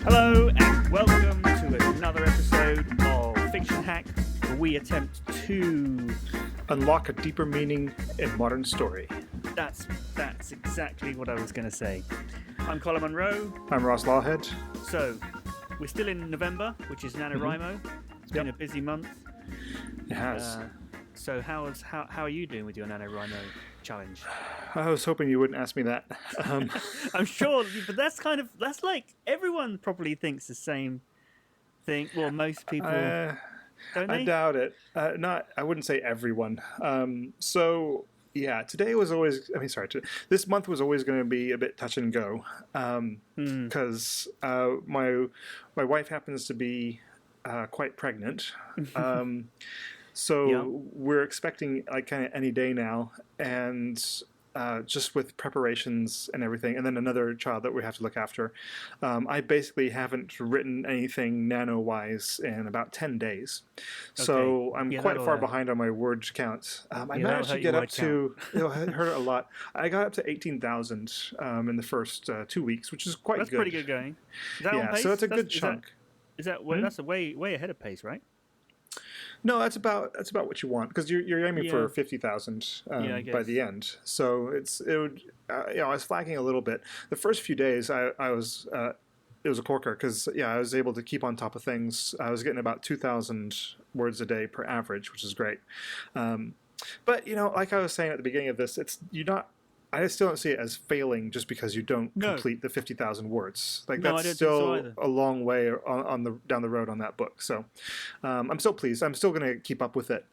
Hello and welcome to another episode of Fiction Hack, where we attempt to unlock a deeper meaning in modern story. That's exactly what I was going to say. I'm Colin Monroe. I'm Ross Lawhead. So, we're still in November, which is NaNoWrimo. It's been a busy month. It has. So how are you doing with your NaNoWrimo challenge? I was hoping you wouldn't ask me that. I'm sure, but that's like everyone probably thinks the same thing. Well, most people don't they? I doubt it. I wouldn't say everyone. So yeah, this month was always going to be a bit touch and go because my wife happens to be quite pregnant. So we're expecting like kind of any day now, and just with preparations and everything, and then another child that we have to look after. I basically haven't written anything nano-wise in about 10 days. So I'm quite far behind on my word count. I managed to get up to, it hurt a lot. I got up to 18,000 in the first 2 weeks, which is quite good. That's pretty good going. Is that on pace? So that's a good chunk. That's a way ahead of pace, right? No, that's about what you want, because you're aiming for 50,000 by the end. So I was flagging a little bit. The first few days, I was it was a corker because I was able to keep on top of things. I was getting about 2,000 words a day per average, which is great. But like I was saying at the beginning of this, I still don't see it as failing just because you don't complete the 50,000 words. That's still a long way down the road on that book. So I'm still pleased. I'm still going to keep up with it.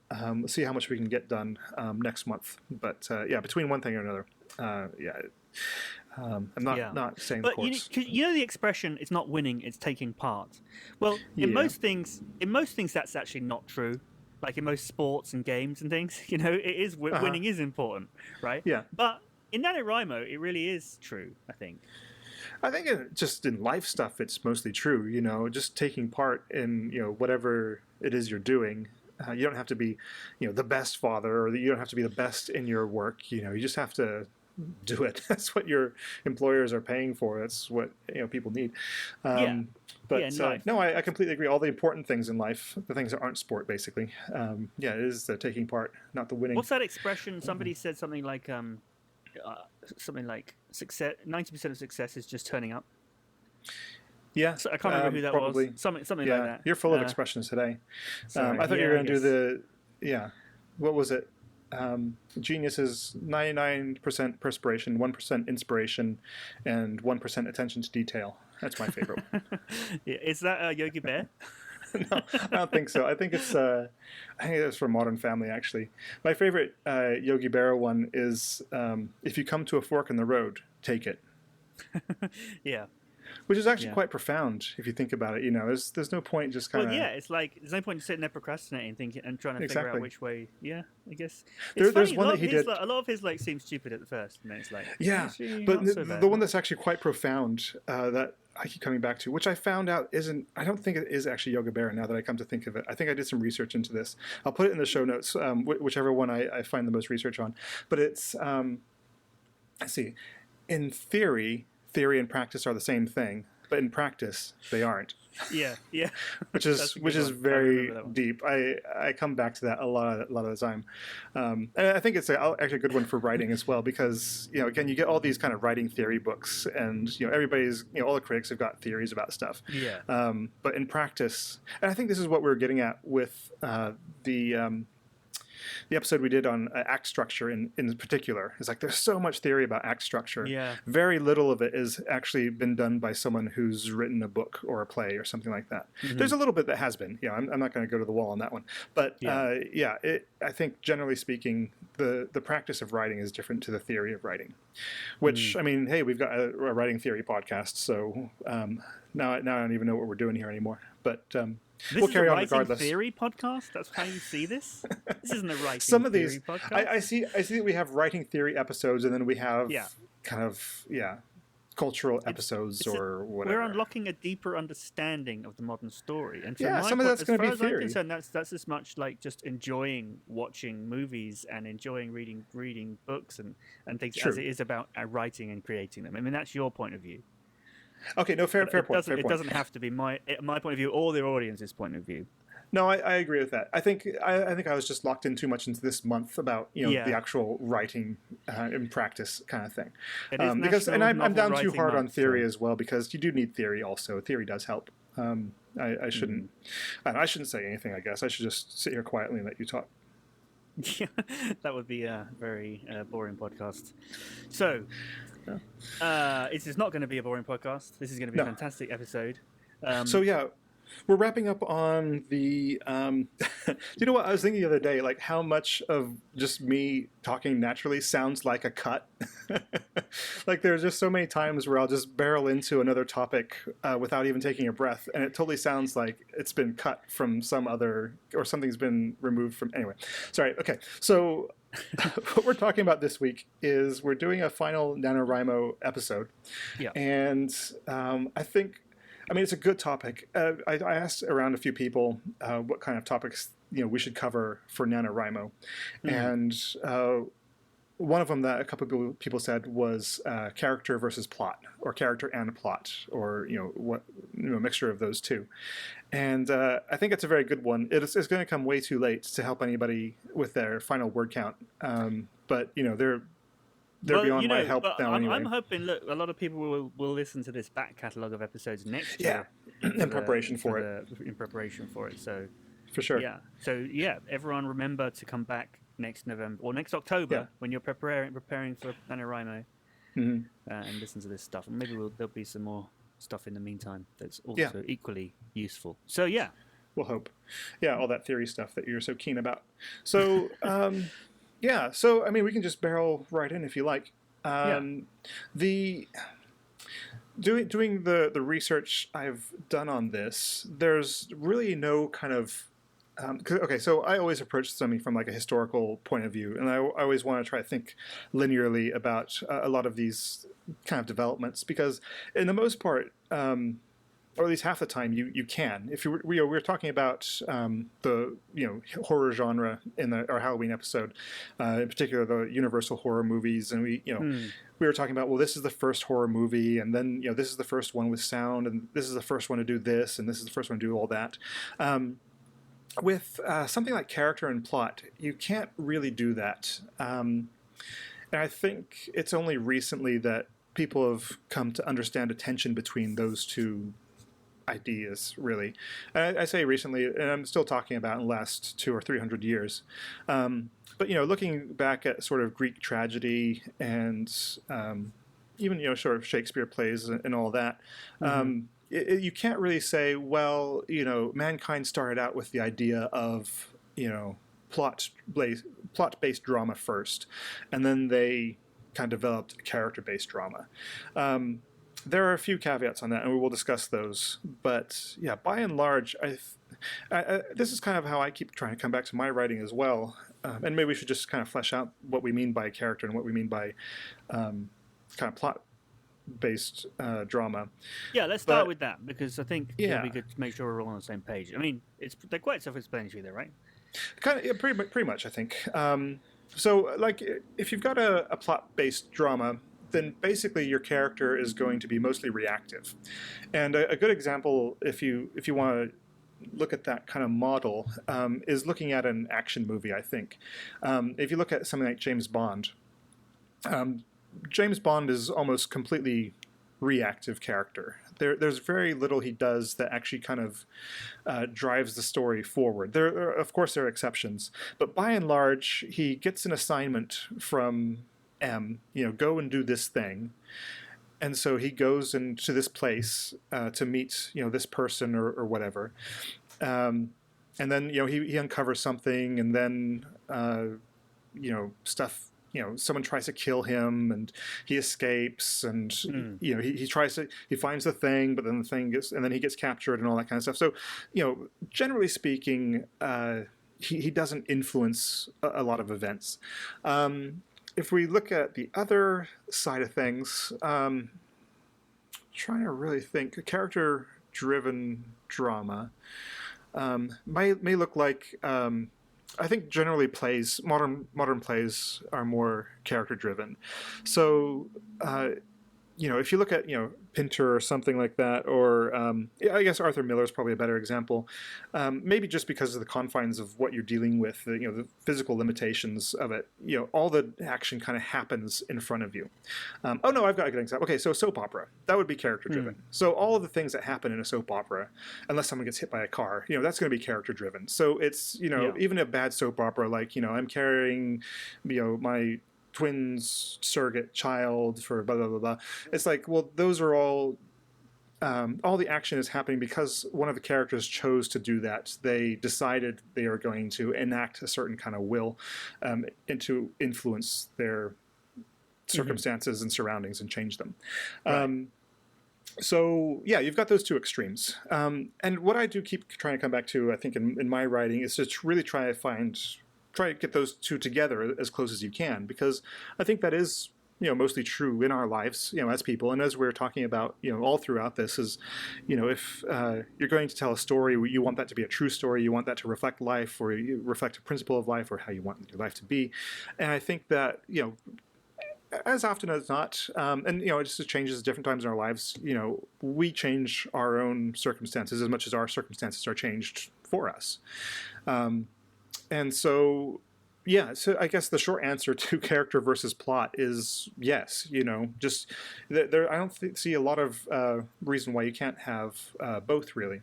See how much we can get done next month. But between one thing or another, I'm not saying the course. You know the expression, it's not winning, it's taking part. Well, in most things that's actually not true. Like in most sports and games and things, winning is important, right? Yeah. But in NaNoWrimo, it really is true, I think. I think just in life stuff, it's mostly true. Just taking part in whatever it is you're doing. You don't have to be, the best father, or you don't have to be the best in your work. You just have to do it. That's what your employers are paying for. That's what people need. I completely agree. All the important things in life, the things that aren't sport, basically. It is the taking part, not the winning. What's that expression? Somebody said something like success. 90% of success is just turning up. Yeah, so I can't remember who that probably was. Something like that. You're full of expressions today. I thought you were going to do what was it? Genius is 99% perspiration, 1% inspiration, and 1% attention to detail. That's my favorite one. Is that Yogi Bear? No, I don't think so. I think it's from Modern Family, actually. My favorite Yogi Berra one is if you come to a fork in the road, take it. Yeah. Which is actually quite profound if you think about it. There's no point just kind of. Well, it's like there's no point sitting there procrastinating, thinking and trying to figure out which way. Yeah, I guess. There's one that he did. A lot of his seems stupid at the first, and then it's like but the one that's actually quite profound that I keep coming back to, which I found out isn't. I don't think it is actually Yoga Berra. Now that I come to think of it, I think I did some research into this. I'll put it in the show notes, whichever one I find the most research on. But it's let's see. In theory and practice are the same thing, but in practice they aren't. Yeah. which is very deep. I come back to that a lot of the time, and I think it's actually a good one for writing as well, because again, you get all these kind of writing theory books, and everybody's all the critics have got theories about stuff. Yeah. But in practice, and I think this is what we were getting at with the episode we did on act structure in particular. Is like there's so much theory about act structure. Yeah. Very little of it has actually been done by someone who's written a book or a play or something like that. Mm-hmm. There's a little bit that has been. I'm not going to go to the wall on that one. But I think generally speaking, the practice of writing is different to the theory of writing. Which, I mean, hey, we've got a writing theory podcast, so now I don't even know what we're doing here anymore. But we'll carry on regardless. This is a writing theory podcast? That's how you see this? This isn't a writing Some of theory these, podcast. I see that we have writing theory episodes, and then we have cultural episodes or whatever. We're unlocking a deeper understanding of the modern story. And some of that's going to be theory. As far as I'm concerned, that's as much like just enjoying watching movies and enjoying reading books and things as it is about writing and creating them. I mean, that's your point of view. Okay, no, fair point. It doesn't have to be my point of view or the audience's point of view. No, I agree with that. I think I was just locked in too much into this month about the actual writing in practice kind of thing. I'm down too hard on theory as well, because you do need theory also. Theory does help. I shouldn't say anything. I guess I should just sit here quietly and let you talk. Yeah, that would be a very boring podcast. So, this is not going to be a boring podcast. This is going to be a fantastic episode. We're wrapping up on the. You know what? I was thinking the other day, like how much of just me talking naturally sounds like a cut. Like there's just so many times where I'll just barrel into another topic without even taking a breath, and it totally sounds like it's been cut from some other, or something's been removed from. Anyway, sorry. Okay, so. What we're talking about this week is we're doing a final NaNoWrimo episode. Yeah. And I mean, it's a good topic. I asked around a few people what kind of topics we should cover for NaNoWrimo, and one of them that a couple of people said was character versus plot, or character and plot, or a mixture of those two. And I think it's a very good one. It's going to come way too late to help anybody with their final word count, but they're beyond my help now anyway. I'm hoping, look, a lot of people will listen to this back catalogue of episodes next year. In preparation for it. So, for sure. Yeah. So, everyone remember to come back next November or next October when you're preparing for NaNoWrimo and listen to this stuff. And maybe there'll be some more stuff in the meantime that's also equally useful. So, we'll hope. Yeah, all that theory stuff that you're so keen about. So, so I mean, we can just barrel right in if you like. The doing the research I've done on this, there's really no kind of so I always approach something from like a historical point of view, and I always want to try to think linearly about a lot of these kind of developments, because in the most part, or at least half the time, you can. If we're talking about the horror genre in our Halloween episode, in particular the Universal horror movies, and we were talking about, well, this is the first horror movie, and then this is the first one with sound, and this is the first one to do this, and this is the first one to do all that. With something like character and plot, you can't really do that. And I think it's only recently that people have come to understand a tension between those two ideas, really. I say recently, and I'm still talking about in the last 200 or 300 years. But looking back at sort of Greek tragedy and even sort of Shakespeare plays and all that, you can't really say, well, mankind started out with the idea of plot-based drama first, and then they kind of developed a character-based drama. There are a few caveats on that, and we will discuss those. But by and large, this is kind of how I keep trying to come back to my writing as well. And maybe we should just kind of flesh out what we mean by character and what we mean by kind of plot-based drama. Yeah, let's start with that, because I think it'll be good to make sure we're all on the same page. I mean, they're quite self-explanatory there, right? Kind of, pretty much, I think. So, like, if you've got a plot-based drama, then basically your character is going to be mostly reactive. And a good example, if you want to look at that kind of model, is looking at an action movie, I think. If you look at something like James Bond, James Bond is almost completely reactive character. There's very little he does that actually kind of drives the story forward. Of course, there are exceptions, but by and large, he gets an assignment from M, go and do this thing. And so he goes into this place to meet, this person or whatever. And then, he uncovers something, and then, stuff, someone tries to kill him, and he escapes, and, he finds the thing, but then the thing and then he gets captured and all that kind of stuff. So, generally speaking, he doesn't influence a lot of events. If we look at the other side of things, trying to really think, a character-driven drama may look like, I think generally modern plays are more character-driven. So if you look at, Pinter or something like that, or I guess Arthur Miller is probably a better example, maybe just because of the confines of what you're dealing with, the physical limitations of it, all the action kind of happens in front of you. Oh, no, I've got a good example. Okay, so soap opera, that would be character-driven. So all of the things that happen in a soap opera, unless someone gets hit by a car, that's going to be character-driven. So it's, even a bad soap opera, like, I'm carrying, my twins surrogate child for blah blah blah blah. It's like, well, those are all the action is happening because one of the characters chose to do that. They decided they are going to enact a certain kind of will and to influence their circumstances and surroundings and change them. Right. So yeah, you've got those two extremes. And what I do keep trying to come back to, I think, in my writing, is to really try to get those two together as close as you can, because I think that is, mostly true in our lives, as people. And as we're talking about, all throughout this is, if you're going to tell a story, you want that to be a true story, you want that to reflect life, or you reflect a principle of life, or how you want your life to be. And I think that, as often as not, and it just changes at different times in our lives, we change our own circumstances as much as our circumstances are changed for us. And so, yeah, so I guess the short answer to character versus plot is yes. Just there. I don't see a lot of reason why you can't have both, really.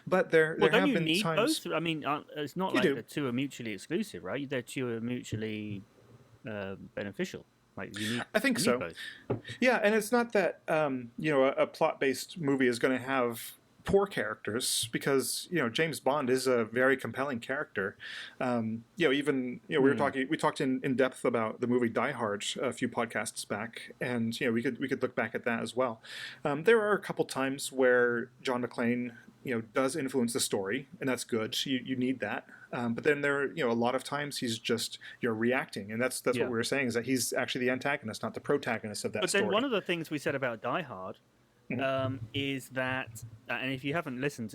But there have been need times. Both? I mean, it's not like the two are mutually exclusive, right? The two are mutually beneficial. Like I think so. Both. Yeah, and it's not that a plot-based movie is going to have poor characters, because James Bond is a very compelling character. We talked in depth about the movie Die Hard a few podcasts back, and we could look back at that as well. There are a couple times where John McClane does influence the story, and that's good. You need that. But then there are a lot of times he's just reacting, and that's what we were saying, is that he's actually the antagonist, not the protagonist of that story. But then one of the things we said about Die Hard is that, and if you haven't listened,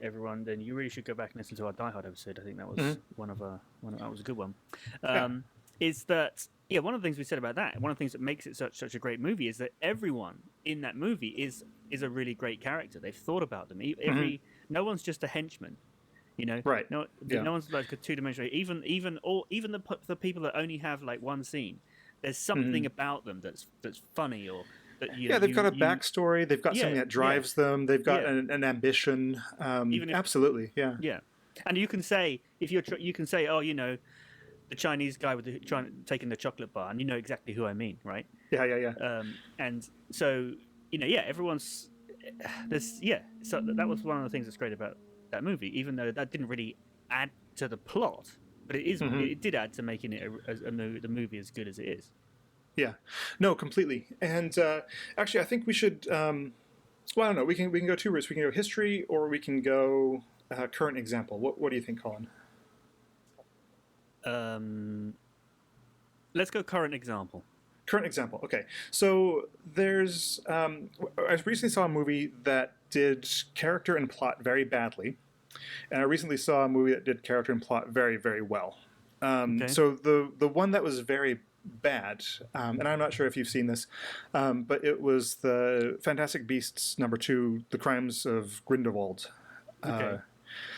everyone, then you really should go back and listen to our Die Hard episode. I think that was that was a good one. Is that one of the things we said about that? One of the things that makes it such a great movie is that everyone in that movie is a really great character. They've thought about them. No one's just a henchman. Right? No one's like a two-dimensional. Even the people that only have like one scene, there's something about them that's funny, or they've got a backstory. They've got something that drives them. They've got an ambition. Absolutely, yeah. Yeah, and you can say the Chinese guy with taking the chocolate bar, and you know exactly who I mean, right? Yeah. And so everyone's So that was one of the things that's great about that movie, even though that didn't really add to the plot, but it did add to making it the movie as good as it is. Yeah, no, completely. And actually, I think we should. I don't know. We can go two routes. We can go history, or we can go current example. What do you think, Colin? Let's go current example. Current example. Okay. So there's. I recently saw a movie that did character and plot very badly, and I recently saw a movie that did character and plot very, very well. So the one that was very bad, and I'm not sure if you've seen this, but it was the Fantastic Beasts #2, The Crimes of Grindelwald. Okay.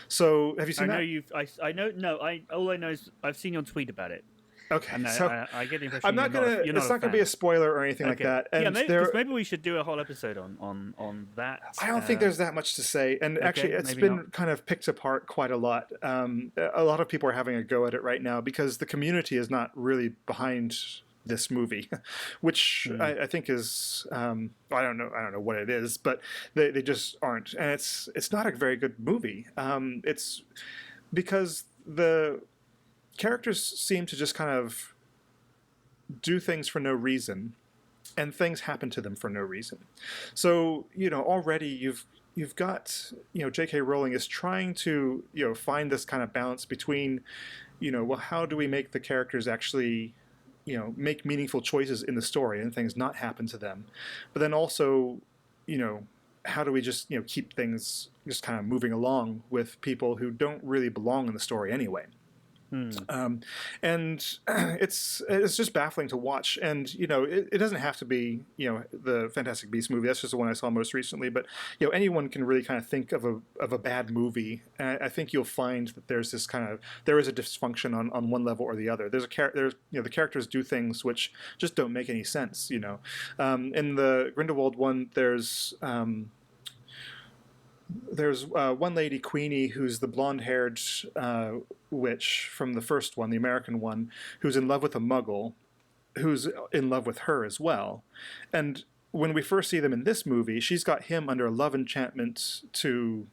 So have you seen that? I know. No, all I know is I've seen your tweet about it. Okay, and so I get the impression I'm not gonna. It's not gonna be a spoiler or anything like that. And maybe we should do a whole episode on that. I don't think there's that much to say, and actually, it's been kind of picked apart quite a lot. A lot of people are having a go at it right now because the community is not really behind this movie, which I think is I don't know what it is, but they just aren't, and it's not a very good movie. It's because the characters seem to just kind of do things for no reason, and things happen to them for no reason. So already you've got J.K. Rowling is trying to find this kind of balance between well, how do we make the characters actually make meaningful choices in the story and things not happen to them, but then also how do we just keep things just kind of moving along with people who don't really belong in the story anyway. And it's just baffling to watch. And it doesn't have to be the Fantastic Beasts movie. That's just the one I saw most recently. But anyone can really kind of think of a bad movie. And I think you'll find that there is a dysfunction on one level or the other. The characters do things which just don't make any sense. In the Grindelwald one, there's one lady, Queenie, who's the blonde-haired witch from the first one, the American one, who's in love with a muggle, who's in love with her as well. And when we first see them in this movie, she's got him under a love enchantment to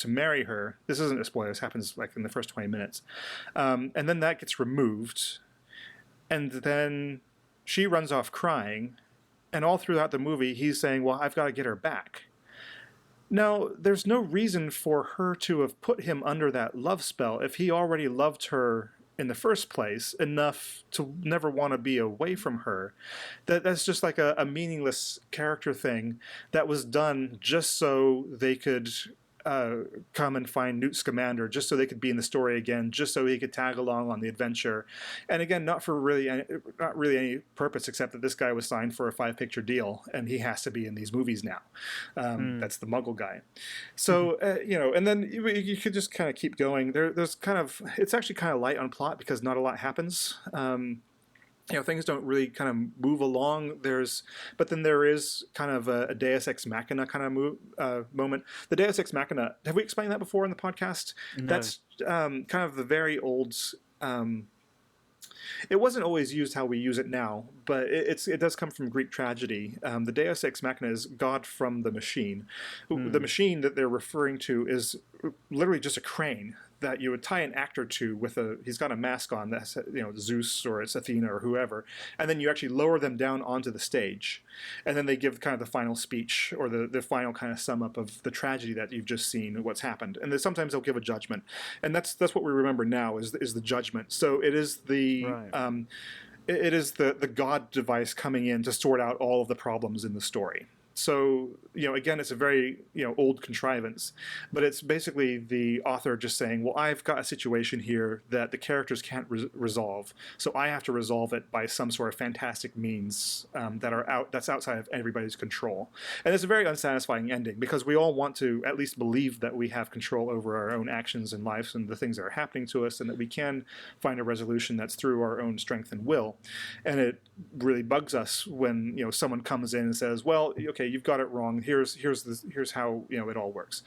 marry her. This isn't a spoiler. This happens like in the first 20 minutes. And then that gets removed. And then she runs off crying. And all throughout the movie, he's saying, well, I've got to get her back. Now, there's no reason for her to have put him under that love spell if he already loved her in the first place enough to never want to be away from her. That's just like a meaningless character thing that was done just so they could come and find Newt Scamander, just so they could be in the story again, just so he could tag along on the adventure. And again, not really any purpose except that this guy was signed for a 5-picture deal and he has to be in these movies now. That's the Muggle guy. So and then you could just kind of keep going. It's actually kind of light on plot because not a lot happens. Things don't really kind of move along. But then there is kind of a Deus Ex Machina kind of moment. The Deus Ex Machina, have we explained that before in the podcast? No. That's kind of the very old. It wasn't always used how we use it now, but it does come from Greek tragedy. The Deus Ex Machina is God from the machine. The machine that they're referring to is literally just a crane that you would tie an actor to he's got a mask on that's Zeus or it's Athena or whoever, and then you actually lower them down onto the stage, and then they give kind of the final speech or the final kind of sum up of the tragedy that you've just seen, what's happened, and then sometimes they'll give a judgment, and that's what we remember now is the judgment. So it is the right. It is the God device coming in to sort out all of the problems in the story. So, again, it's a very, old contrivance, but it's basically the author just saying, well, I've got a situation here that the characters can't resolve, so I have to resolve it by some sort of fantastic means that's outside of everybody's control. And it's a very unsatisfying ending because we all want to at least believe that we have control over our own actions and lives and the things that are happening to us and that we can find a resolution that's through our own strength and will. And it really bugs us when, someone comes in and says, well, okay, you've got it wrong. Here's how it all works.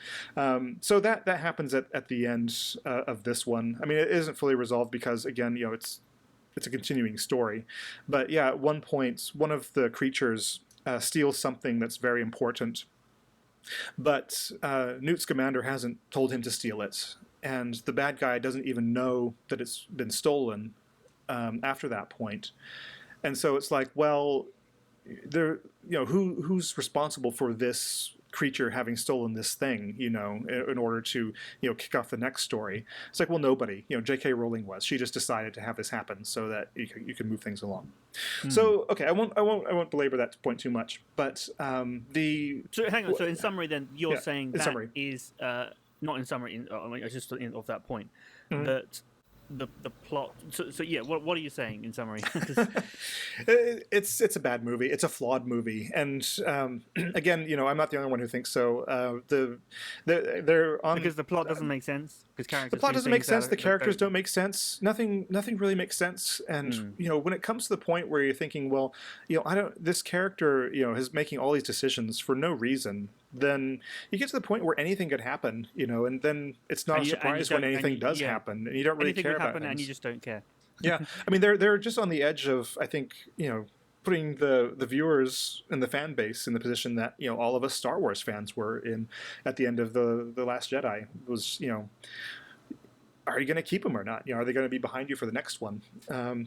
So that happens at the end of this one. I mean, it isn't fully resolved because again, it's a continuing story. But yeah, at one point, one of the creatures steals something that's very important, but Newt Scamander hasn't told him to steal it, and the bad guy doesn't even know that it's been stolen after that point. And so it's like, well, who's responsible for this creature having stolen this thing, in order to, kick off the next story? It's like, well, nobody. J.K. Rowling was. She just decided to have this happen so that you can move things along. So, okay, I won't belabor that point too much. But So hang on. So in summary, then you're saying that is not in summary. Just of that point that. The plot. So yeah. What are you saying in summary? It's a bad movie. It's a flawed movie, and again, I'm not the only one who thinks so. They're on because the plot doesn't make sense. Because the plot doesn't make sense. The characters don't make sense. Nothing really makes sense. And when it comes to the point where you're thinking, well, this character, is making all these decisions for no reason. Then you get to the point where anything could happen, and then it's not a surprise when anything does happen, and you don't really care about it. And you just don't care. Yeah, I mean they're just on the edge of, I think, putting the viewers and the fan base in the position that all of us Star Wars fans were in at the end of the Last Jedi. Was are you going to keep them or not? Are they going to be behind you for the next one?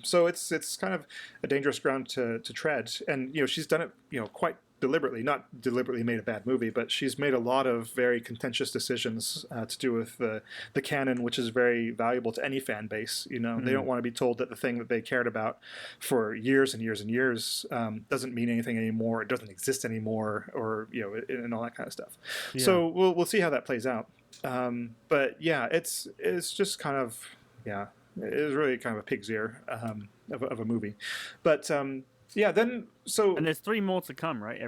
So it's kind of a dangerous ground to tread, and she's done it quite deliberately, not deliberately made a bad movie, but she's made a lot of very contentious decisions to do with the canon, which is very valuable to any fan base. They don't want to be told that the thing that they cared about for years and years and years doesn't mean anything anymore, it doesn't exist anymore, or and all that kind of stuff. Yeah. So we'll see how that plays out. But yeah, it's just kind of yeah, it was really kind of a pig's ear of a movie. But yeah, then and there's 3 more to come, right?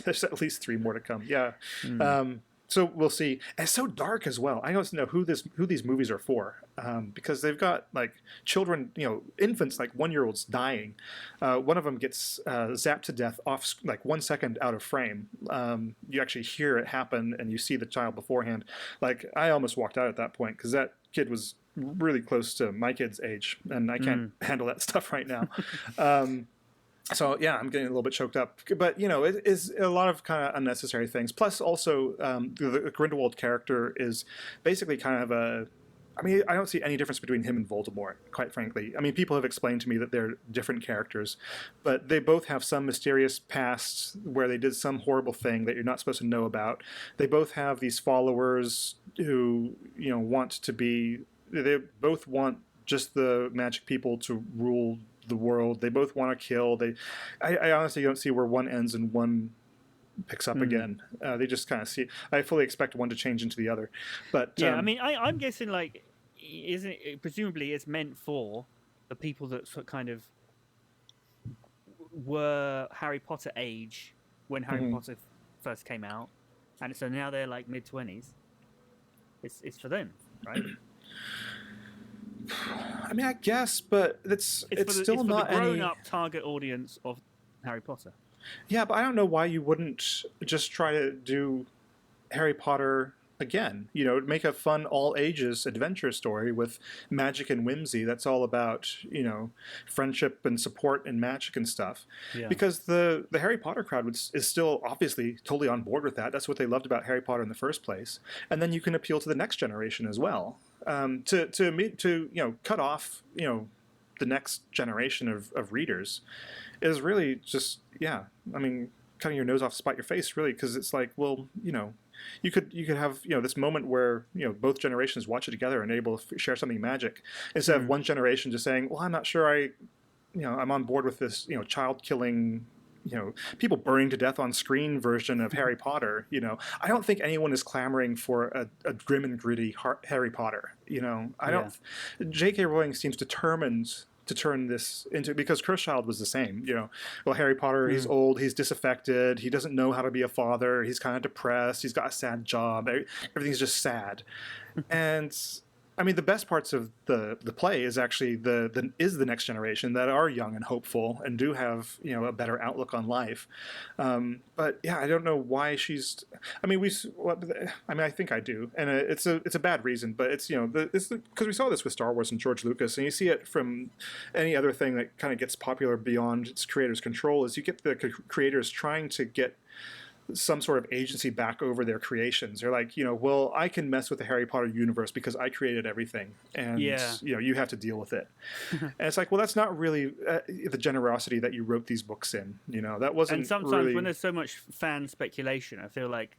There's at least 3 more to come. Yeah. Mm. So we'll see. And it's so dark as well. I don't know who these movies are for, because they've got like children, infants, like 1-year-olds dying. One of them gets zapped to death off like 1 second out of frame. You actually hear it happen, and you see the child beforehand. Like I almost walked out at that point because that kid was really close to my kid's age, and I can't handle that stuff right now. So yeah, I'm getting a little bit choked up, but it is a lot of kind of unnecessary things. Plus, also the Grindelwald character is basically kind of I don't see any difference between him and Voldemort, quite frankly. I mean, people have explained to me that they're different characters, but they both have some mysterious past where they did some horrible thing that you're not supposed to know about. They both have these followers who want to be. They both want just the magic people to rule the world. They both want to kill. I honestly don't see where one ends and one picks up again. They just kind of see. I fully expect one to change into the other. But yeah, I mean, I'm guessing like, isn't it, presumably it's meant for the people that kind of were Harry Potter age when Harry Potter first came out, and so now they're like mid-20s. It's for them, right? I mean, I guess, but it's still not the grown-up target audience of Harry Potter. Yeah, but I don't know why you wouldn't just try to do Harry Potter again. Make a fun all-ages adventure story with magic and whimsy that's all about, friendship and support and magic and stuff. Yeah. Because the Harry Potter crowd is still obviously totally on board with that. That's what they loved about Harry Potter in the first place. And then you can appeal to the next generation as well. To cut off, the next generation of readers is really just, I mean, cutting your nose off to spite your face, really, because it's like, well, you could have this moment where both generations watch it together and are able to share something magic, instead of one generation just saying, well, I'm not sure I'm on board with this child killing, people burning to death on screen version of Harry Potter. I don't think anyone is clamoring for a grim and gritty Harry Potter. I don't. J.K. Rowling seems determined to turn this into, because Cursed Child was the same. Well, Harry Potter, he's old, he's disaffected, he doesn't know how to be a father, he's kind of depressed, he's got a sad job, everything's just sad. And I mean, the best parts of the play is actually the next generation that are young and hopeful and do have a better outlook on life. But yeah, I don't know why she's. I mean, I think I do, and it's a bad reason, but it's because we saw this with Star Wars and George Lucas, and you see it from any other thing that kind of gets popular beyond its creators' control. Is you get the creators trying to get some sort of agency back over their creations. They're like, well, I can mess with the Harry Potter universe because I created everything, and you have to deal with it. And it's like, well, that's not really the generosity that you wrote these books in. That wasn't. And sometimes really... when there's so much fan speculation, I feel like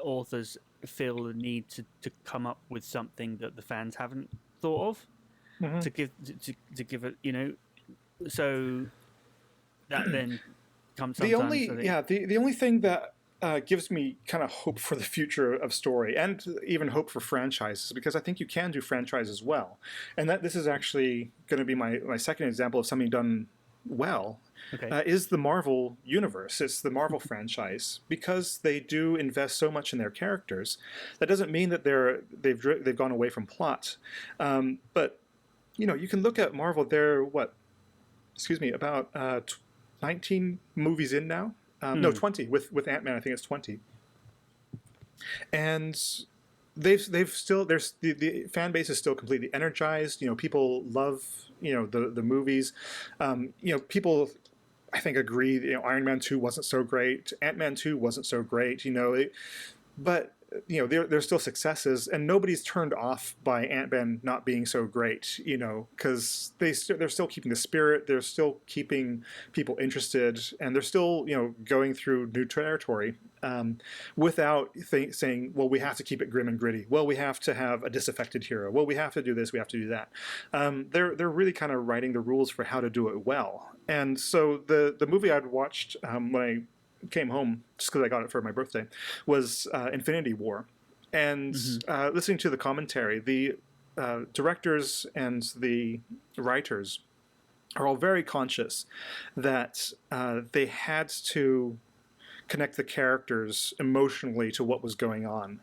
authors feel the need to come up with something that the fans haven't thought of to give it, so that then. The only thing that gives me kind of hope for the future of story, and even hope for franchises, because I think you can do franchises well, and that this is actually going to be my second example of something done well, is the Marvel universe. It's the Marvel franchise, because they do invest so much in their characters. That doesn't mean that they've gone away from plot, but you can look at Marvel. They're about 19 movies in now. No, 20 with Ant-Man. I think it's 20. And they've still, the fan base is still completely energized. People love the movies. People, I think, agree. Iron Man 2 wasn't so great. Ant-Man 2 wasn't so great. But they're still successes, and nobody's turned off by Ant-Man not being so great, because they're still keeping the spirit, they're still keeping people interested, and they're still, going through new territory without saying, well, we have to keep it grim and gritty. Well, we have to have a disaffected hero. Well, we have to do this, we have to do that. They're really kind of writing the rules for how to do it well. And so the movie I'd watched when I came home, just because I got it for my birthday, was Infinity War. And listening to the commentary, directors and the writers are all very conscious that they had to connect the characters emotionally to what was going on.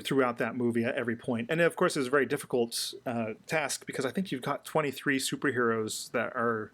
Throughout that movie at every point. And of course, it's a very difficult task because I think you've got 23 superheroes that are,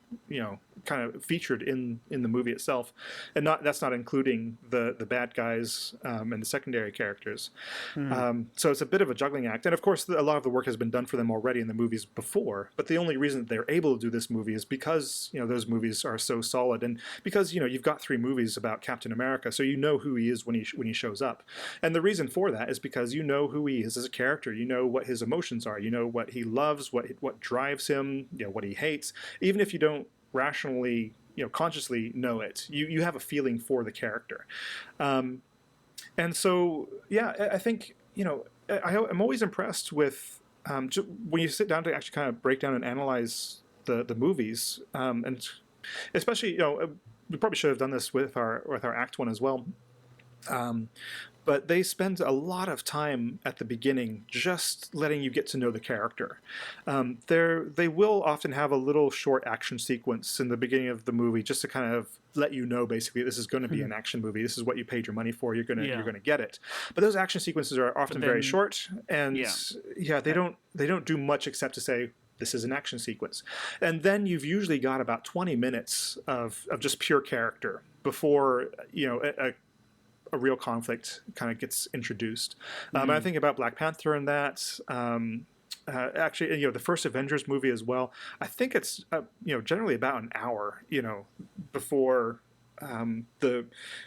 kind of featured in the movie itself, and that's not including the bad guys and the secondary characters. So it's a bit of a juggling act. And of course, a lot of the work has been done for them already in the movies before. But the only reason that they're able to do this movie is because those movies are so solid, and because you've got 3 movies about Captain America, so you know who he is when he shows up. And the reason for that is because you know who he is as a character. You know what his emotions are. You know what he loves, what drives him, what he hates. Even if you don't rationally, consciously know it, you have a feeling for the character. And so, I think, I'm always impressed with when you sit down to actually kind of break down and analyze the movies, and especially, we probably should have done this with our Act 1 as well. But they spend a lot of time at the beginning just letting you get to know the character. They will often have a little short action sequence in the beginning of the movie just to kind of let you know, basically, this is going to be an action movie. This is what you paid your money for. You're gonna get it. But those action sequences are often very short, and they don't do much except to say, this is an action sequence. And then you've usually got about 20 minutes of just pure character before a real conflict kind of gets introduced. And I think about Black Panther and that. Actually, the first Avengers movie as well. I think it's generally about an hour, before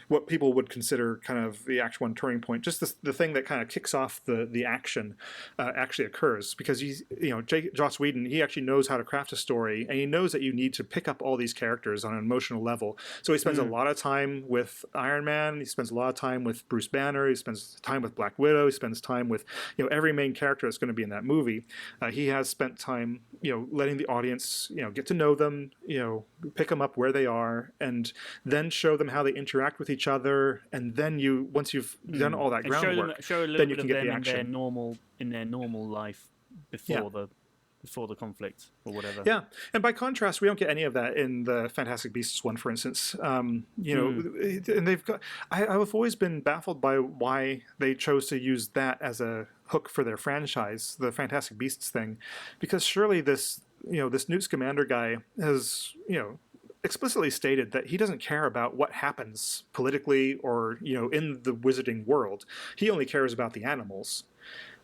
what people would consider kind of the Act 1 turning point. Just the thing that kind of kicks off the action actually occurs, because Joss Whedon, he actually knows how to craft a story, and he knows that you need to pick up all these characters on an emotional level. So he spends a lot of time with Iron Man, he spends a lot of time with Bruce Banner, he spends time with Black Widow, he spends time with every main character that's going to be in that movie. He has spent time letting the audience get to know them, pick them up where they are, and then show them how they interact with each other, and then once you've done all that groundwork, show a little then you bit can of get them the action in their normal life before the conflict or whatever. Yeah, and by contrast, we don't get any of that in the Fantastic Beasts one, for instance. And they've got. I've always been baffled by why they chose to use that as a hook for their franchise, the Fantastic Beasts thing, because surely this Newt Scamander guy has explicitly stated that he doesn't care about what happens politically or in the wizarding world. He only cares about the animals.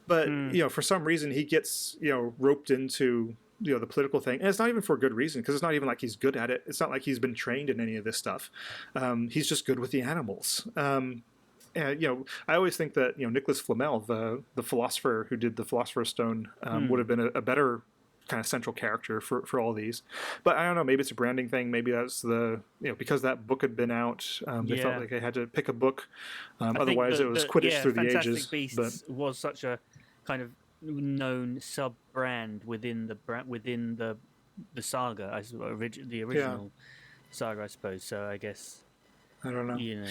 But for some reason he gets roped into the political thing, and it's not even for a good reason, because it's not even like he's good at it. It's not like he's been trained in any of this stuff. He's just good with the animals. And I always think that Nicholas Flamel, the philosopher who did the Philosopher's Stone, would have been a better kind of central character for all these. But I don't know, maybe it's a branding thing, maybe that's because that book had been out, they felt like they had to pick a book, otherwise it was Quidditch through the Fantastic ages. Beasts was such a kind of known sub brand within the saga, the original saga, I suppose. So I guess I don't know,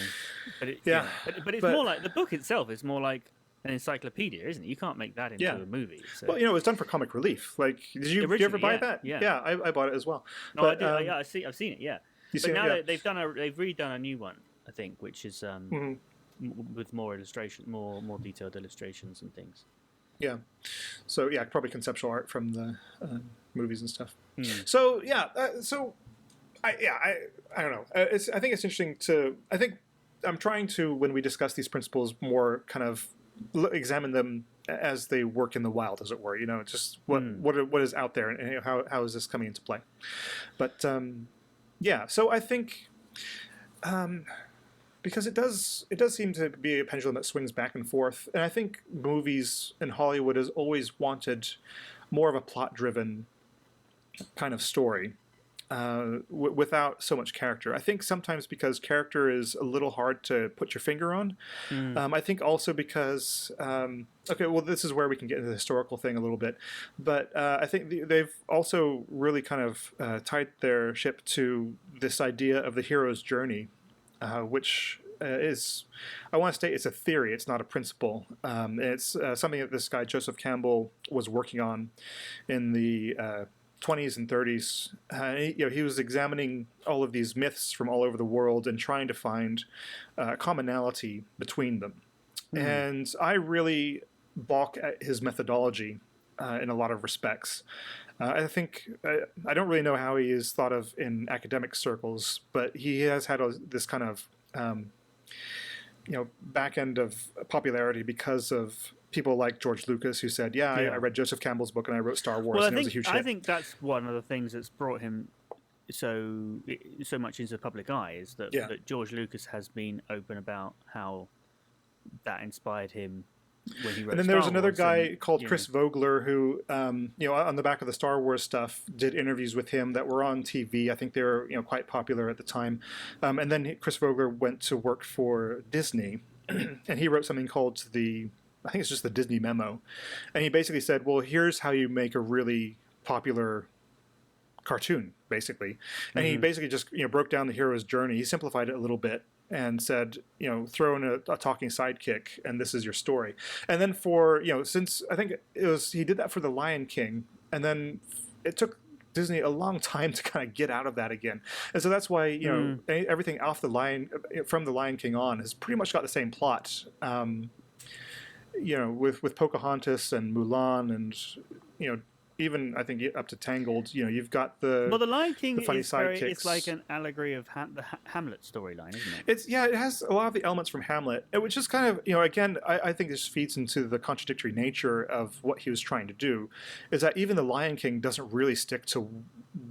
but it's more like the book itself is more like an encyclopedia, isn't it? You can't make that into a movie. So. Well, it was done for comic relief. Like, did you ever buy that? Yeah, I bought it as well. No, I did. I've seen it. Yeah, but now they've redone a new one, I think, which is with more illustration, more detailed illustrations and things. Yeah. So probably conceptual art from the movies and stuff. So I don't know. I think it's interesting to. I think I'm trying to, when we discuss these principles, more kind of examine them as they work in the wild, as it were. Just what is out there, and how is this coming into play. But so I think because it does seem to be a pendulum that swings back and forth, and I think movies in Hollywood has always wanted more of a plot-driven kind of story. Without so much character. I think sometimes because character is a little hard to put your finger on. I think also because, this is where we can get into the historical thing a little bit, but I think they've also really kind of tied their ship to this idea of the hero's journey, which is, I want to state, it's a theory. It's not a principle. It's something that this guy Joseph Campbell was working on in the 20s and 30s. He was examining all of these myths from all over the world and trying to find commonality between them. And I really balk at his methodology in a lot of respects. I think I don't really know how he is thought of in academic circles, but he has had this kind of back end of popularity because of people like George Lucas, who said, I read Joseph Campbell's book and I wrote Star Wars, and it was a huge hit. I think that's one of the things that's brought him so much into the public eye, is that George Lucas has been open about how that inspired him when he wrote. And then there's another guy called Chris Vogler who, on the back of the Star Wars stuff, did interviews with him that were on TV. I think they were quite popular at the time. And then Chris Vogler went to work for Disney, and he wrote something called I think it's just the Disney Memo. And he basically said, well, here's how you make a really popular cartoon, basically. And he basically just broke down the hero's journey. He simplified it a little bit and said, throw in a talking sidekick, and this is your story. And then since I think he did that for The Lion King, and then it took Disney a long time to kind of get out of that again. And so that's why, everything from The Lion King on has pretty much got the same plot. With Pocahontas and Mulan and, even I think up to Tangled, you've got the Lion King funny sidekicks. It's like an allegory of the Hamlet storyline, isn't it? It has a lot of the elements from Hamlet, which is kind of again I think this feeds into the contradictory nature of what he was trying to do, is that even the Lion King doesn't really stick to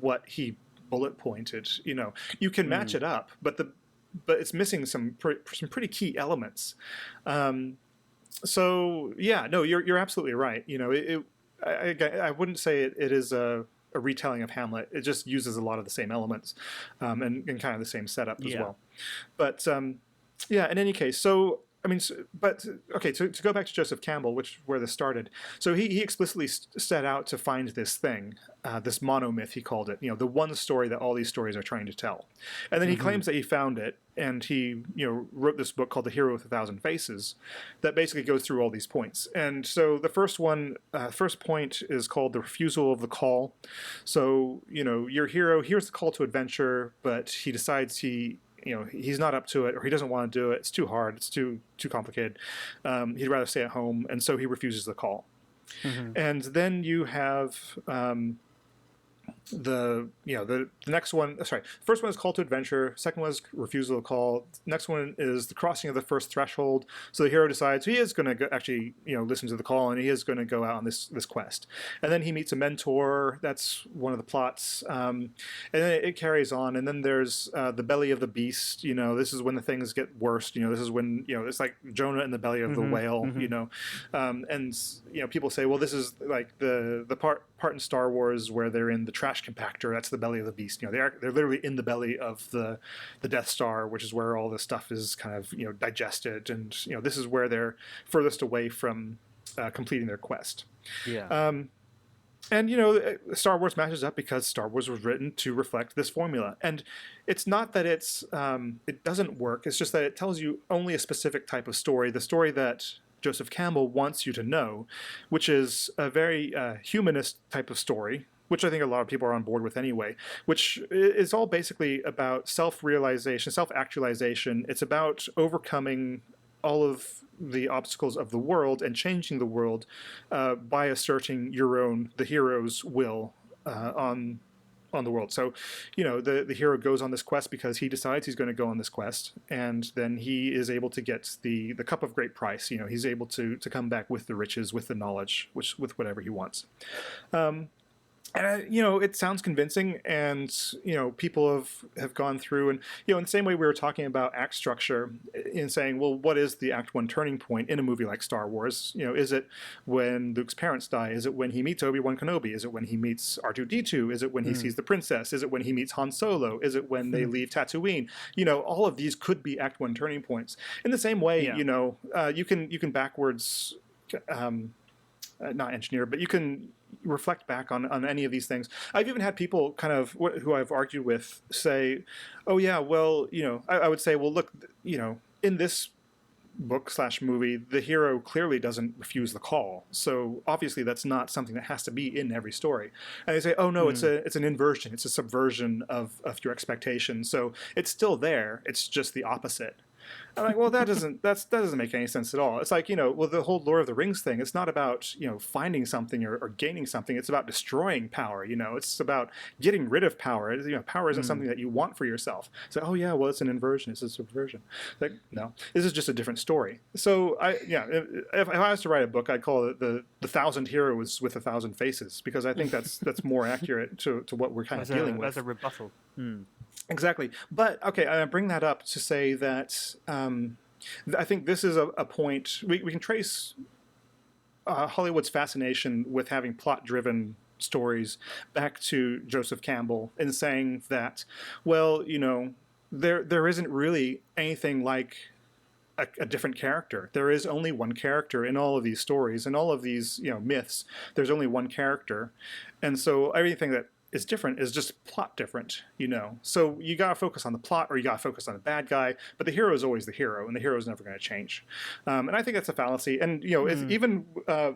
what he bullet pointed. You can match it up, but it's missing some pretty key elements. So you're absolutely right. I wouldn't say it is a retelling of Hamlet. It just uses a lot of the same elements and kind of the same setup as well. But in any case, so to go back to Joseph Campbell, where this started. So he explicitly set out to find this thing, this monomyth, he called it, the one story that all these stories are trying to tell. And then he claims that he found it, and he wrote this book called The Hero with a Thousand Faces that basically goes through all these points. And so the first point is called the refusal of the call. So, your hero hears the call to adventure, but he decides he's not up to it, or he doesn't want to do it. It's too hard. It's too complicated. He'd rather stay at home, and so he refuses the call. And then you have the next one. Sorry, first one is call to adventure. Second one is refusal of call. Next one is the crossing of the first threshold. So the hero decides he is going to actually listen to the call, and he is going to go out on this quest. And then he meets a mentor. That's one of the plots. And then it carries on. And then there's the belly of the beast. This is when the things get worse. This is when it's like Jonah in the belly of the whale. And people say, well, this is like the part in Star Wars where they're in the trash compactor. That's the belly of the beast. They're literally in the belly of the Death Star, which is where all this stuff is kind of digested, and this is where they're furthest away from completing their quest. And Star Wars matches up because Star Wars was written to reflect this formula. And it's not that it doesn't work. It's just that it tells you only a specific type of story, the story that Joseph Campbell wants you to know, which is a very humanist type of story, which I think a lot of people are on board with anyway, which is all basically about self-realization, self-actualization. It's about overcoming all of the obstacles of the world and changing the world by asserting the hero's will on the world. So, the hero goes on this quest because he decides he's going to go on this quest, and then he is able to get the cup of great price. He's able to come back with the riches, with the knowledge, with whatever he wants. It sounds convincing, and people have gone through, and in the same way we were talking about act structure, in saying, well, what is the Act 1 turning point in a movie like Star Wars? Is it when Luke's parents die? Is it when he meets Obi-Wan Kenobi? Is it when he meets R2-D2? Is it when he sees the princess? Is it when he meets Han Solo? Is it when they leave Tatooine? All of these could be Act 1 turning points. In the same way, you can backwards. Not engineer, but you can reflect back on any of these things. I've even had people kind of who I've argued with say, oh yeah, well, I would say, well, look, in this book/movie, the hero clearly doesn't refuse the call. So obviously that's not something that has to be in every story. And they say, oh no, it's an inversion, it's a subversion of your expectations. So it's still there, it's just the opposite. I'm like, well, that doesn't make any sense at all. It's like, well, the whole Lord of the Rings thing, it's not about, finding something or gaining something. It's about destroying power. It's about getting rid of power. Power isn't something that you want for yourself. So, oh yeah, well, it's an inversion. It's a subversion. Like, no, this is just a different story. So if I was to write a book, I'd call it the 1,000 Heroes with 1,000 Faces, because I think that's more accurate to what we're kind of dealing with. As a rebuttal. Exactly. But, okay, I bring that up to say that I think this is a point. We can trace Hollywood's fascination with having plot-driven stories back to Joseph Campbell in saying that, well, there isn't really anything like a different character. There is only one character in all of these stories, and all of these myths. There's only one character, and so everything that is different is just plot different, So you gotta focus on the plot, or you gotta focus on the bad guy, but the hero is always the hero, and the hero is never going to change. And I think that's a fallacy. And if even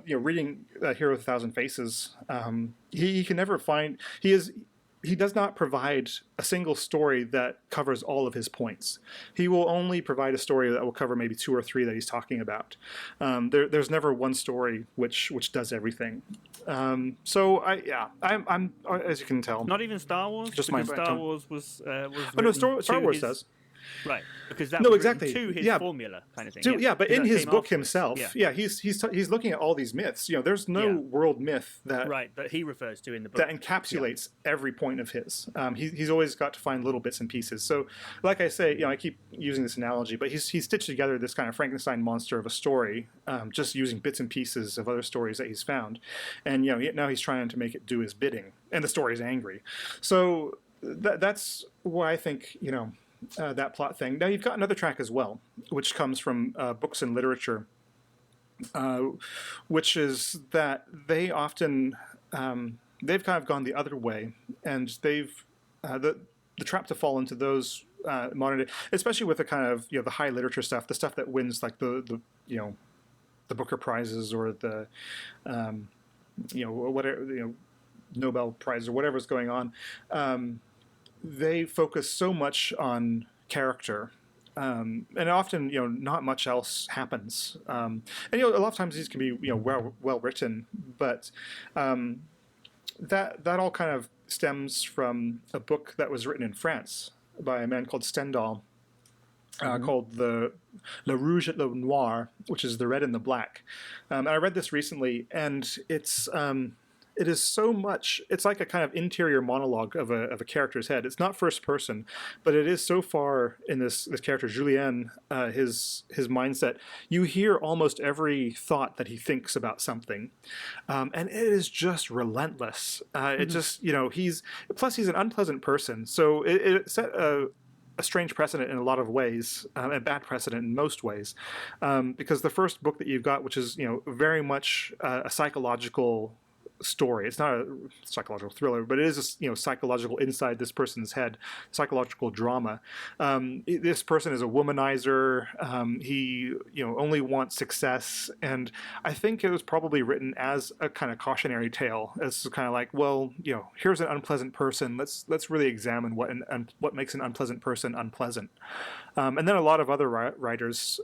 reading Hero with 1,000 Faces, he can never find he does not provide a single story that covers all of his points. He will only provide a story that will cover maybe 2 or 3 that he's talking about. There's never one story which does everything. So I'm as you can tell. Not even Star Wars. Just because Star Wars was. Star Wars does. Right, because that was exactly to his formula kind of thing. But in his book himself, he's looking at all these myths. There's no world myth that he refers to in the book that encapsulates every point of his. He's always got to find little bits and pieces. So, like I say, I keep using this analogy, but he's stitched together this kind of Frankenstein monster of a story, just using bits and pieces of other stories that he's found, and now he's trying to make it do his bidding, and the story's angry. So that's why I think that plot thing. Now you've got another track as well, which comes from books and literature, which is that they often they've kind of gone the other way, and they've the trap to fall into those modern day, especially with the kind of the high literature stuff, the stuff that wins like the Booker prizes or the whatever Nobel Prize or whatever's going on. They focus so much on character, and often not much else happens. And a lot of times these can be well written, but that all kind of stems from a book that was written in France by a man called Stendhal, called the Le Rouge et le Noir, which is the red and the black. And I read this recently, and it is so much. It's like a kind of interior monologue of a character's head. It's not first person, but it is so far in this character Julien, his mindset. You hear almost every thought that he thinks about something, and it is just relentless. It just he's an unpleasant person. So it set a strange precedent in a lot of ways, a bad precedent in most ways, because the first book that you've got, which is very much a psychological story. It's not a psychological thriller, but it is psychological inside this person's head, psychological drama. This person is a womanizer. He only wants success, and I think it was probably written as a kind of cautionary tale, as kind of like, well, here's an unpleasant person. Let's really examine what makes an unpleasant person unpleasant. And then a lot of other writers.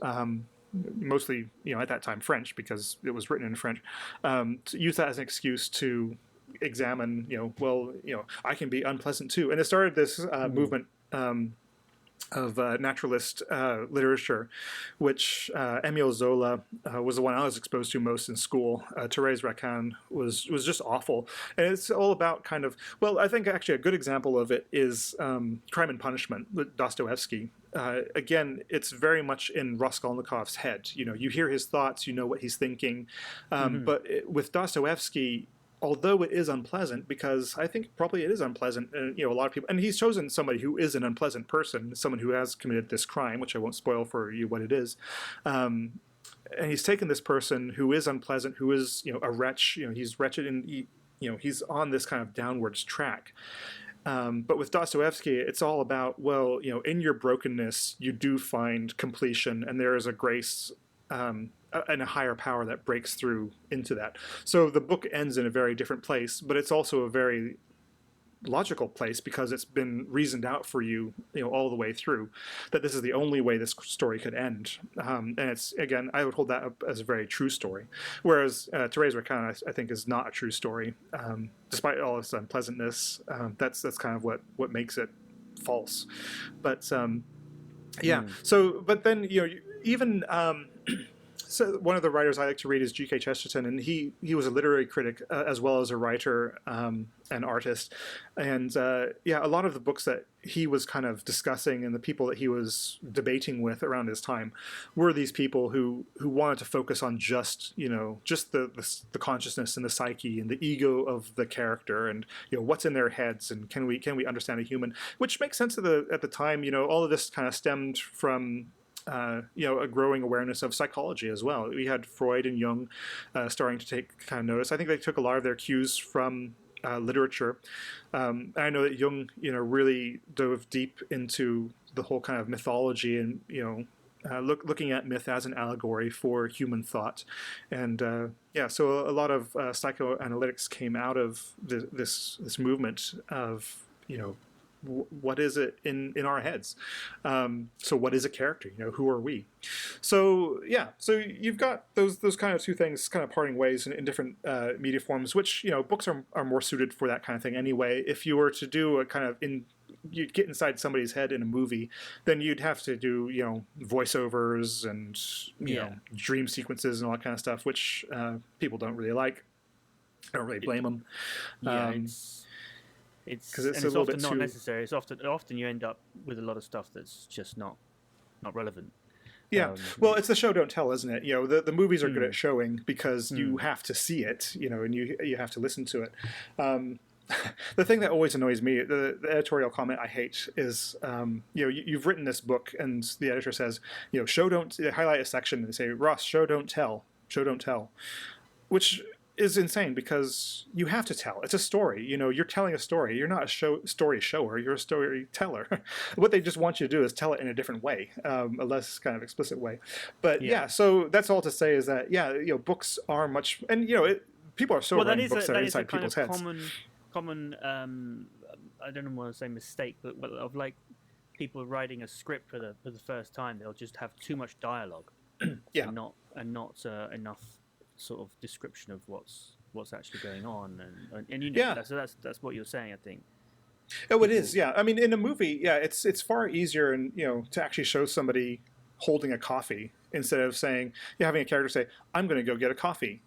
Mostly, at that time French, because it was written in French, to use that as an excuse to examine, I can be unpleasant too. And it started this movement of naturalist literature, which Émile Zola was the one I was exposed to most in school. Thérèse Racan was just awful. And it's all about kind of, well, I think actually a good example of it is Crime and Punishment with Dostoevsky. Again, it's very much in Raskolnikov's head. You hear his thoughts, you know what he's thinking. But with Dostoevsky, although it is unpleasant, because I think probably it is unpleasant, and a lot of people, and he's chosen somebody who is an unpleasant person, someone who has committed this crime, which I won't spoil for you what it is, and he's taken this person who is unpleasant, who is a wretch, he's wretched, and he's on this kind of downwards track, But with Dostoevsky, it's all about, well, in your brokenness, you do find completion, and there is a grace and a higher power that breaks through into that. So the book ends in a very different place, but it's also a very logical place because it's been reasoned out for you, all the way through, that this is the only way this story could end. And it's, again, I would hold that up as a very true story. Whereas Therese Raquin, I think, is not a true story, despite all its unpleasantness. That's kind of what makes it false. But yeah. So, but then even. So one of the writers I like to read is G.K. Chesterton, and he was a literary critic as well as a writer and artist. And a lot of the books that he was kind of discussing and the people that he was debating with around his time were these people who wanted to focus on just the consciousness and the psyche and the ego of the character and what's in their heads, and can we understand a human, which makes sense at the time. All of this kind of stemmed from a growing awareness of psychology as well. We had Freud and Jung starting to take kind of notice. I think they took a lot of their cues from literature. I know that Jung, really dove deep into the whole kind of mythology and, looking at myth as an allegory for human thought. And so a lot of psychoanalytics came out of this movement of, what is it in our heads? So what is a character? Who are we? So so you've got those kind of two things kind of parting ways in different media forms, which books are more suited for that kind of thing anyway. If you were to do a kind of you'd get inside somebody's head in a movie, then you'd have to do voiceovers and dream sequences and all that kind of stuff, which people don't really like. I don't really blame them. It's often not necessary. It's often you end up with a lot of stuff that's just not relevant. Yeah, well, it's the show don't tell, isn't it? The movies are good at showing because you have to see it, and you have to listen to it. The thing that always annoys me, the editorial comment I hate is, you've written this book and the editor says, show don't, they highlight a section and they say, Ross, show don't tell, which is insane because you have to tell. It's a story. You're telling a story. You're not a story shower. You're a storyteller. What they just want you to do is tell it in a different way, a less kind of explicit way. But so that's all to say is that books are much, and people are so writing books that are inside people's heads. Common I don't want to say mistake, but of like people writing a script for the first time, they'll just have too much dialogue, and not enough sort of description of what's actually going on, and so that's what you're saying, I think. Oh, it is. Yeah, I mean, in a movie, it's far easier and to actually show somebody holding a coffee instead of saying having a character say, "I'm going to go get a coffee,"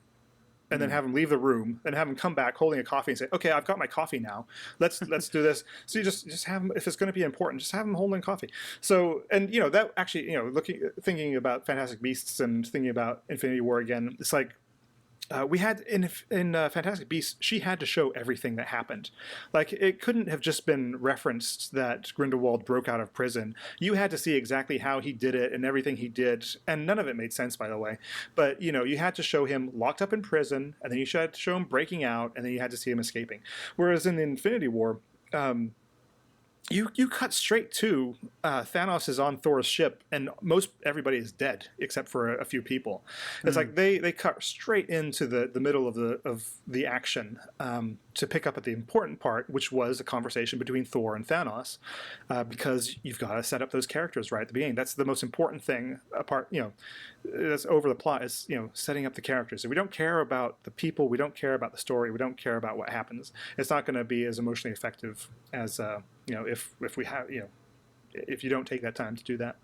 and then have him leave the room and have him come back holding a coffee and say, "Okay, I've got my coffee now. Let's do this." So you just have him, if it's going to be important, just have him holding coffee. So, and that actually, thinking about Fantastic Beasts and thinking about Infinity War again, it's like we had in Fantastic Beasts, she had to show everything that happened. Like, it couldn't have just been referenced that Grindelwald broke out of prison. You had to see exactly how he did it and everything he did, and none of it made sense, by the way. But you had to show him locked up in prison, and then you had to show him breaking out, and then you had to see him escaping. Whereas in Infinity War, you cut straight to Thanos is on Thor's ship, and everybody is dead except for a few people. It's like they cut straight into the middle of the action to pick up at the important part, which was a conversation between Thor and Thanos, because you've got to set up those characters right at the beginning. That's the most important thing. That's over the plot is setting up the characters. If we don't care about the people, we don't care about the story, we don't care about what happens, it's not going to be as emotionally effective as if we have if you don't take that time to do that.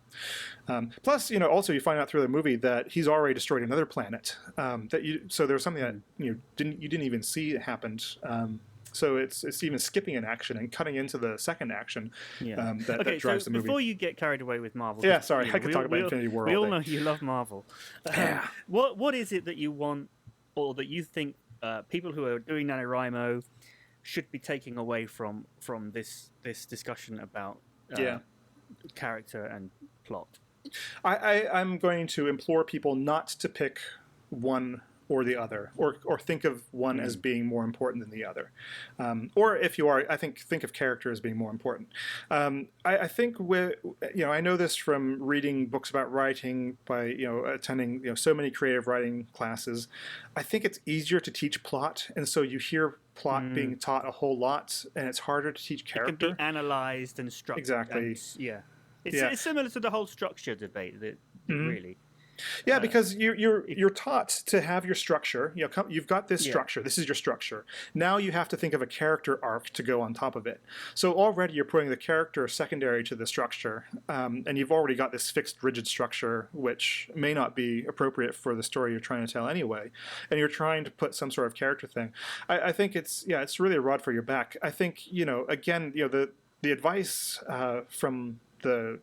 Plus, also you find out through the movie that he's already destroyed another planet. So there's something that you didn't even see happened. So it's even skipping an action and cutting into the second action that drives the movie. Before you get carried away with Marvel, I could talk about Infinity War. We all know you love Marvel. What is it that you want, or that you think people who are doing NaNoWrimo should be taking away from this discussion about character and plot? I'm going to implore people not to pick one or the other, or think of one as being more important than the other. Or if you are, I think of character as being more important. I think I know this from reading books about writing, by attending so many creative writing classes. I think it's easier to teach plot, and so you hear plot being taught a whole lot, and it's harder to teach character. It can be analyzed and structured. Exactly. It's similar to the whole structure debate, really. Yeah, because you're taught to have your structure. You've got this structure. This is your structure. Now you have to think of a character arc to go on top of it. So already you're putting the character secondary to the structure, and you've already got this fixed, rigid structure, which may not be appropriate for the story you're trying to tell anyway. And you're trying to put some sort of character thing. I think it's really a rod for your back. I think again the advice from the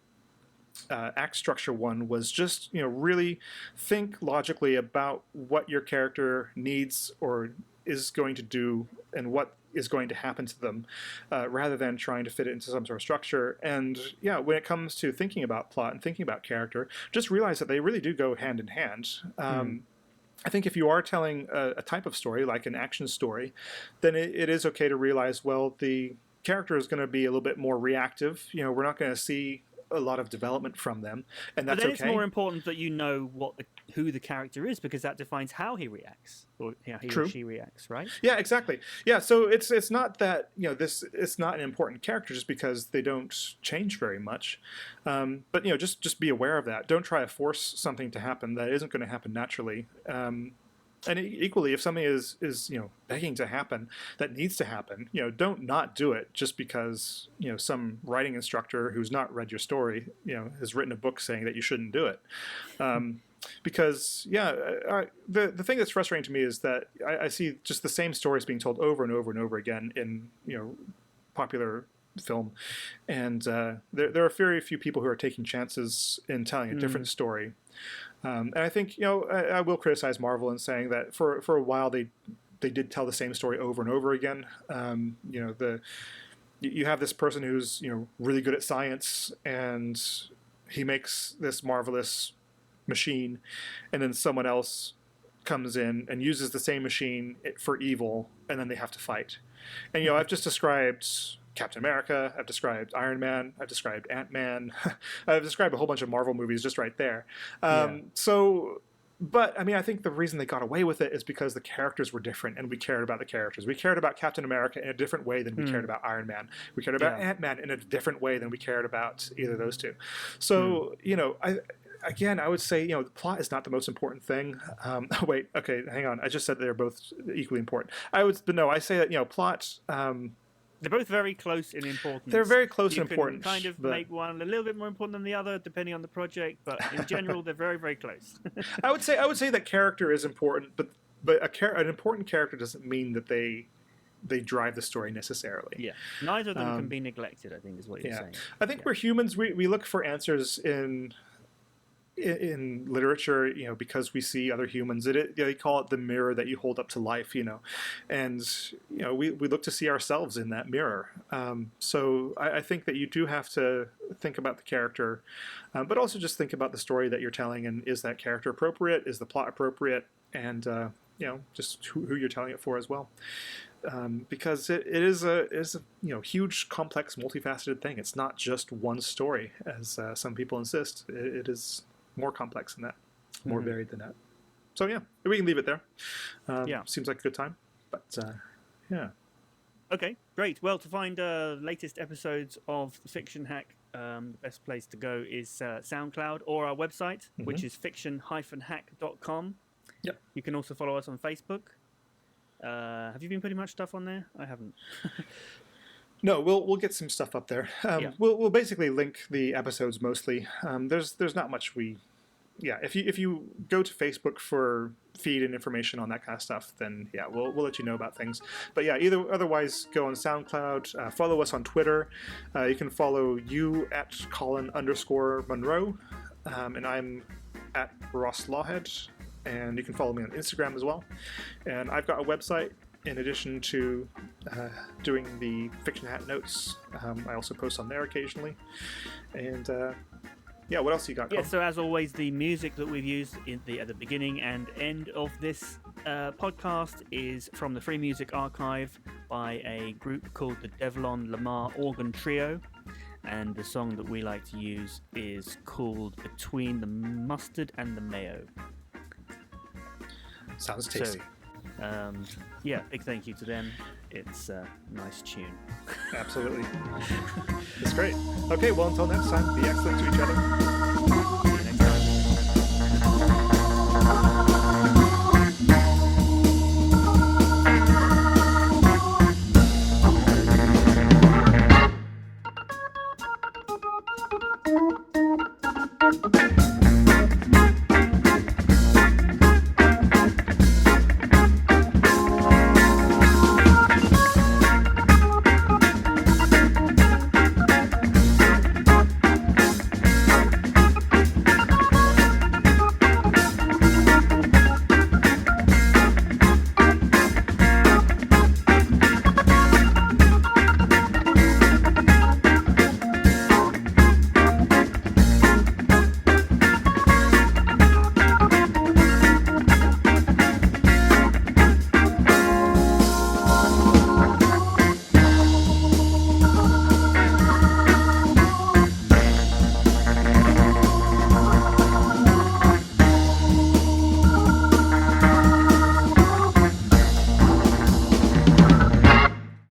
act structure one was just really think logically about what your character needs or is going to do and what is going to happen to them, rather than trying to fit it into some sort of structure. And when it comes to thinking about plot and thinking about character, just realize that they really do go hand in hand. I think if you are telling a type of story like an action story, then it is okay to realize, well, the character is going to be a little bit more reactive. We're not going to see a lot of development from them, and that's but then okay. It's more important that you know who the character is, because that defines how he reacts, or he or she reacts, right? Yeah, exactly. Yeah, so it's not that it's not an important character just because they don't change very much, but just be aware of that. Don't try to force something to happen that isn't going to happen naturally. And equally, if something is begging to happen, that needs to happen, don't not do it just because some writing instructor who's not read your story has written a book saying that you shouldn't do it. Because the thing that's frustrating to me is that I see just the same stories being told over and over and over again in popular film, and there are very few people who are taking chances in telling a different story. And I think I will criticize Marvel in saying that for a while they did tell the same story over and over again. You have this person who's really good at science, and he makes this marvelous machine, and then someone else comes in and uses the same machine for evil, and then they have to fight. And I've just described Captain America, I've described Iron Man, I've described Ant-Man, I've described a whole bunch of Marvel movies just right there. But I think the reason they got away with it is because the characters were different, and we cared about the characters. We cared about Captain America in a different way than we cared about Iron Man. We cared about Ant-Man in a different way than we cared about either of those two. So, I would say, the plot is not the most important thing. Wait, okay, hang on. I just said they're both equally important. I say that, plot... they're both very close in importance. They're very close and important. You can kind of make one a little bit more important than the other, depending on the project, but in general, they're very, very close. I would say that character is important, but an important character doesn't mean that they drive the story necessarily. Yeah, neither of them can be neglected, I think, is what you're saying. I think we're humans. We look for answers in literature, because we see other humans. They call it the mirror that you hold up to life, and we look to see ourselves in that mirror. So I think that you do have to think about the character, but also just think about the story that you're telling, and is that character appropriate? Is the plot appropriate? And just who you're telling it for as well. Because it is a huge, complex, multifaceted thing. It's not just one story, as some people insist. It is more complex than that, more varied than that. So we can leave it there. Seems like a good time. But Okay, great. Well, to find latest episodes of the Fiction Hack, the best place to go is SoundCloud or our website, which is fiction-hack.com. Yep. You can also follow us on Facebook. Have you been putting much stuff on there? I haven't. No, we'll get some stuff up there. We'll basically link the episodes mostly. There's not much if you go to Facebook for feed and information on that kind of stuff, then we'll let you know about things. But otherwise go on SoundCloud, follow us on Twitter. You can follow you at Colin_Monroe, and I'm at Ross Lawhead, and you can follow me on Instagram as well. And I've got a website. In addition to doing the Fiction Hat notes, I also post on there occasionally. And what else you got? Yeah, so as always, the music that we've used at the beginning and end of this podcast is from the Free Music Archive by a group called the Devlon Lamar Organ Trio. And the song that we like to use is called Between the Mustard and the Mayo. Sounds tasty. So, big thank you to them. It's a nice tune. Absolutely. It's great. Okay, well, until next time, be excellent to each other. See you next time.